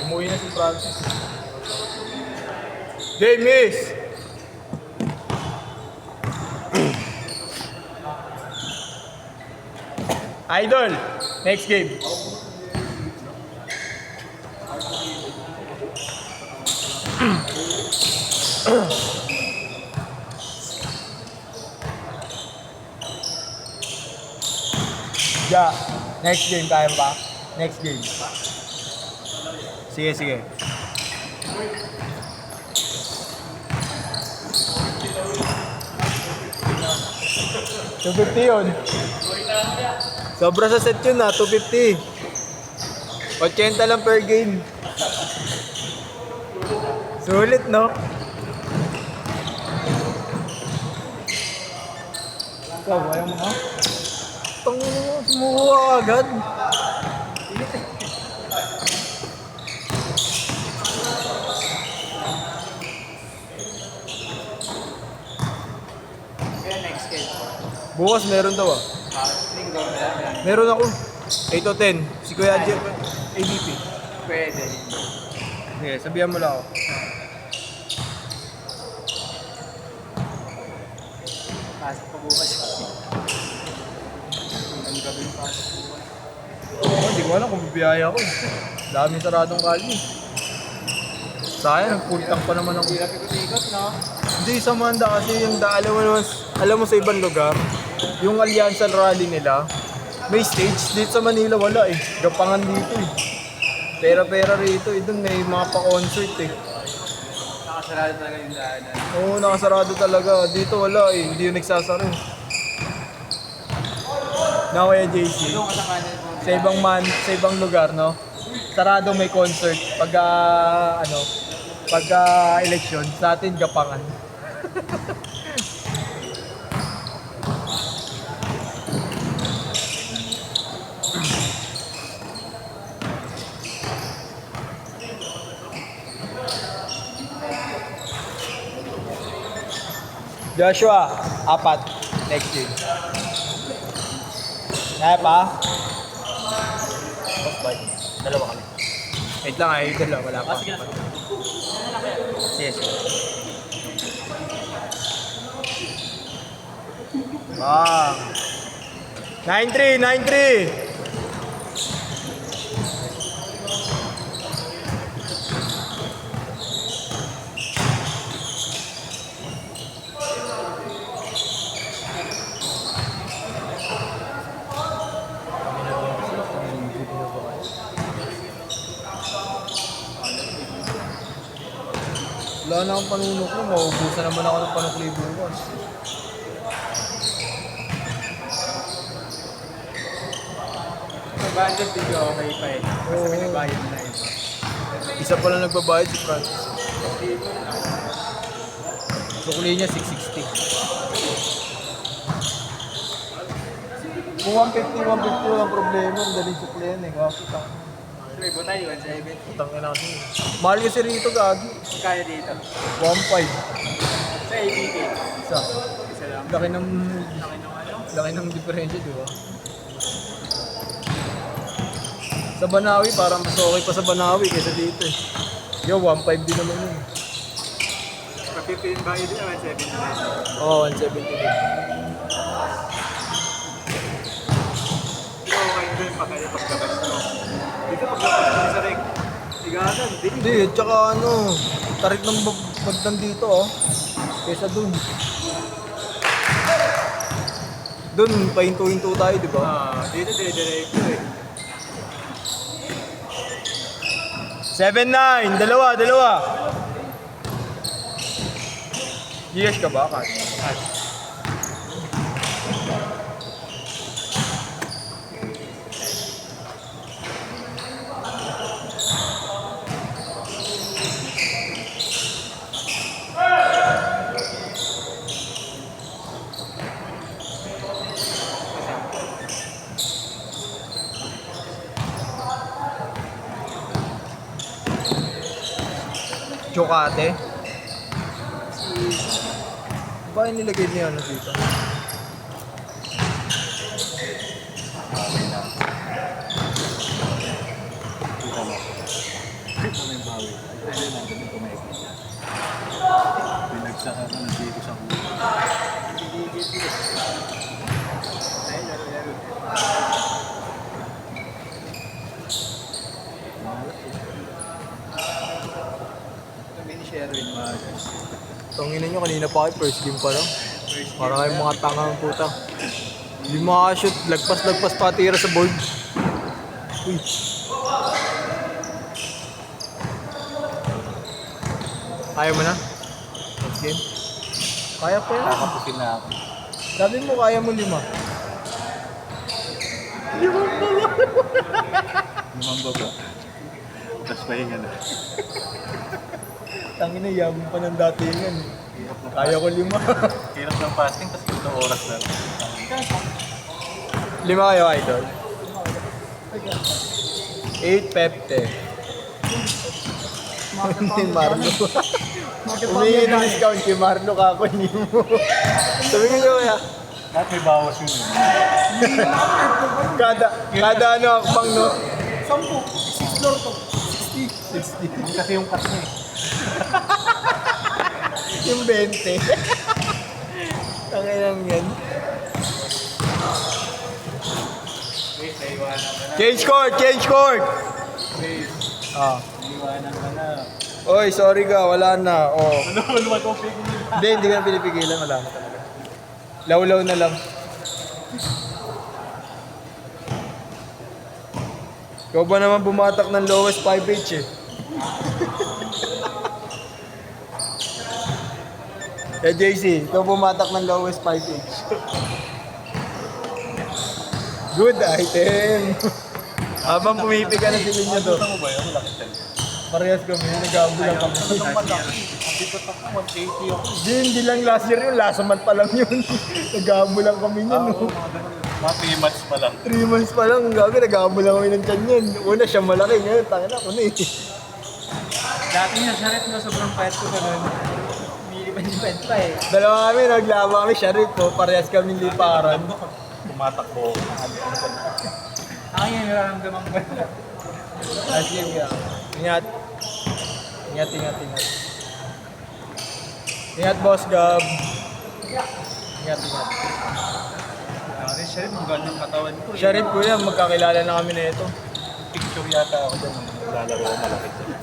Umuwi na si Francis. Game miss! Idol, next game. Ja, next game kaya ba? Next game. Sige, sige. $250 yun. Sobra sa set yun $250. 80 lang per game. Sulit, no? Ikaw, ayaw mo ha? Sumuha agad. Next game. Bukas meron daw Linggo, meron. Meron ako. 8 o 10. Si Kuya Jeff, ADP. Pwede. Sige, sabihan mo lang ako. Pasok pa bukas. Ang gabi pasok bukas. Hindi ko alam kung bibiyaya ako. Daming saradong kali. Sayang, full tank pa naman ako. Hirap ikot-ikot, no? Hindi, sa Manda kasi yung alam mo sa ibang lugar, yung Allianza Rally nila, may stage. Dito sa Manila wala eh. Gapangan dito eh. Pera-pera rito eh. Doon may mga pa-concert eh. Nakasarado talaga yung daanan. Oo, nakasarado talaga. Dito wala eh. Hindi yung nagsasara eh. Na Kuya JC, Doon ka sa kanan mo. sa ibang lugar, no? Sarado may concert pag election, sa atin gapangan. Joshua, 4. Next game. Kaya pa? Boss boy, dalawa kami. Wait lang ay, dalawa, wala pa. Sige na. Sige, sige. Bang! 9-3, 9-3! Wala na akong panunok mo, mauubusan naman ako ng panukli bukas. Sa budget, video okay pa eh. Kasi may nagbayad na iba. Isa pa lang nagbabayad si Francis. Sukli niya 660. Kung 150 ang problema, ang daling sukli yan eh. Kasi May butay, 170. utang na natin. Mahal kasi rito gagi. Kaya dito. 1.5. Sa ABK. Isa. Isa lang. Laki ng Laki ng ano? laki ng diferensya, di ba? Sa Banawi, parang mas okay pa sa Banawi kaysa dito eh. Yo, 1.5 din naman yun. Pag 15 bayad din, 170. Oo, 170 din. Pero okay din pa kaya pagkabas mo. Dito pagkabas mo sa ring. Tigasan, din. Hindi, tsaka tarik ng bagdan dito kaysa dun. Dun, pahinto-hinto tayo, di ba? Dito dire-diretso eh. 7-9, dalawa. Yes ka ba, Kat? Chokate. Ba yung nilagay niya dito? na yung bawi. Ayun na, ganun kumaikot siya. Pinagsaka ko ng dito sa kulo. Ay, laro. Malas eh. Kami ni Sherwin, malas. Tangina nyo, kanina pa kayo, first game pa lang. Para kayong mga tangang puta. Hindi makashoot, lagpas-lagpas pa tira sa board. Uy. Kaya mo na? Next game? Kaya pa yan. Kakapusin na ako. Sabi mo kaya mo 5. Limang baba. Tapos pahinga na. Tangina, yaman pa ng datingan. Hirap ng Kaya ko 5. Hirap ng fasting, tapos 2 oras lang. 5 kayo, idol. 8 Pepte. Ni Marlo. Humingi ng discount kay Marlo ka ako, hindi mo. Sabi ko kaya, Lahat may bawas yun. kada ano akpang no? 10. 6 floor to. 60. Yun kasi yung cut niya eh. Yung 20. Tanginang yan. Wait, naiwanan ka na. Change court! Change court! Wait, Ah. naiwanan ka na. Oy, sorry ka, wala na. Oh. Ano ba ito? Hindi ka na pinipigilan, wala na talaga. Law-law na lang. Ikaw ba naman bumatak ng lowest 5H eh? JC, ikaw bumatak ng lowest 5H. Good item! Habang pumipiga na si Linya to. Ano mo ba yun? Malaki tayo. Parehas kami, nag-aabo lang kami. Ang malaki. Hindi ko tako 180 ako. Hindi lang last year yun, last month pa lang yun. Nag-aabo lang kami yun. No? Mga 3 months pa lang. 3 months pa lang, gabi, nag-aabo lang kami ng tiyan yun. Una siya malaki, ngayon, tangin ako na eh. Dati nga, saret mo sobrang payat ko ganun. Umilipad pa eh. Dalawa kami, naglaba kami, siya rin po, parehas kami liparan. Tumatakbo. Ako yan, nararamdaman ko. Last game ka. Ingat. Ingat. Ingat, boss Gab. Ingat. Kasi siya rin, ang ganda ng katawan ko. Siya rin po yan, magkakilala na kami na ito. Picture yata ako dyan. Naglalaro ko malaki dyan.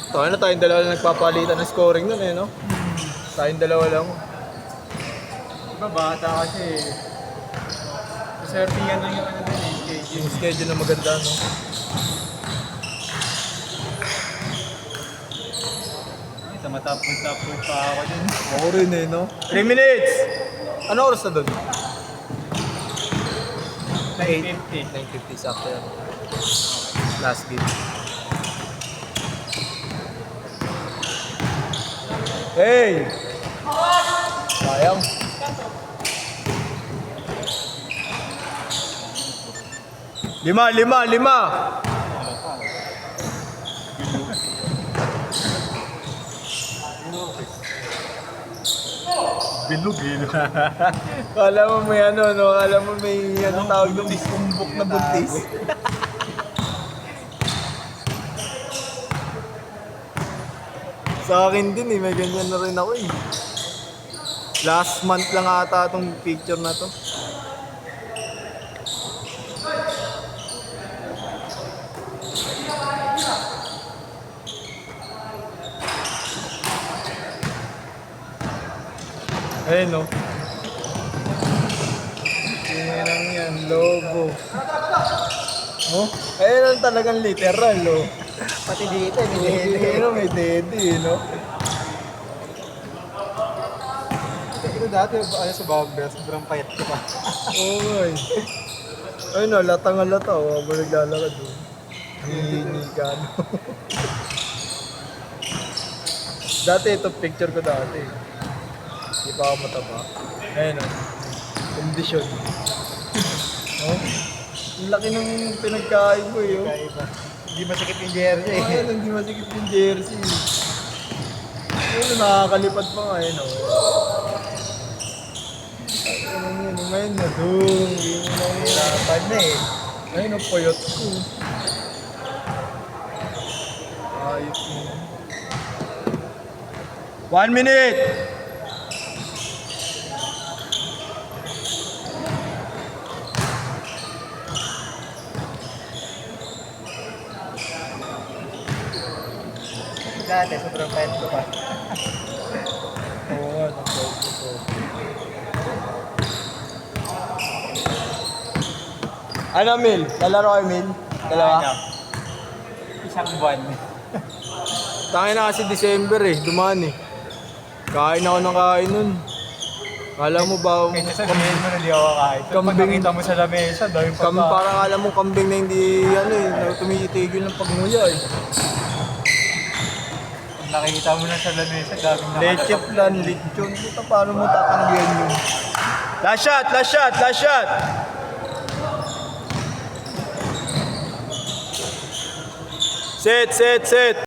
Tayo na tayong dalawa lang nagpapalitan ng scoring nun eh, no? Tayong dalawa lang. Diba, bata kasi. Surfing lang yung ano dun eh, schedule. Yung schedule na maganda, no? Ay, tamatapon pa ako dyan. Ako rin eh, no? 3 minutes! Ano oras na doon? 9:50. 9:50 sakto yan. Last game. Hey! Sayang. Lima! Bilog eh. No? Kala mo may ano, no? Kala mo may ano tawag doon, kumbok na buntis. Sa akin din eh, may ganyan na rin ako eh. Last month lang ata itong picture na to. Ayun no. Yan yan, logo. Oh, ayun ang talagang literal, oh. Pati dito, May dede, no? Pero dati, ano sa Bambel, sobrang payat ko pa. Oo, ay. Ayun no, latang lata, oh. Habang naglalakad, oh. Hini ka, no? Dati, ito picture ko dati. Hindi pa ako mataba. Ayun, oh. Kondisyon. Oh? Ang laki ng pinagkain ko, eh, oh. Hindi masakit yung jersey. Ayun, hindi masikip yung jersey. Ayun, nakakalipad pa nga, ayun, oh. Ayun, ngayon na doon. Hindi mo na hirapan na eh. Ayun, ang puyot ko. 1 minute! Dati, sobrang payat ko pa. Oo nga, nag-focus. Ano, Mil? Lalaro kayo, Mil? Dalawa? Ano? Isang buwan. Tangin na kasi December eh, dumaan eh. Kain ako ng kain nun. Kala mo ba, Kaya sabihin mo na di ako kahit. Pag Kambing. nakita mo sa lamesa, dahil pa parang alam mo kambing na hindi, ano eh, na tumitigil ng pagnguya eh. Pag nakikita mo na sa lamesa, daming Leche plan, lechon. Puta, paano mo tatanggihan yun? Last shot, last shot, last shot! Set, set, set!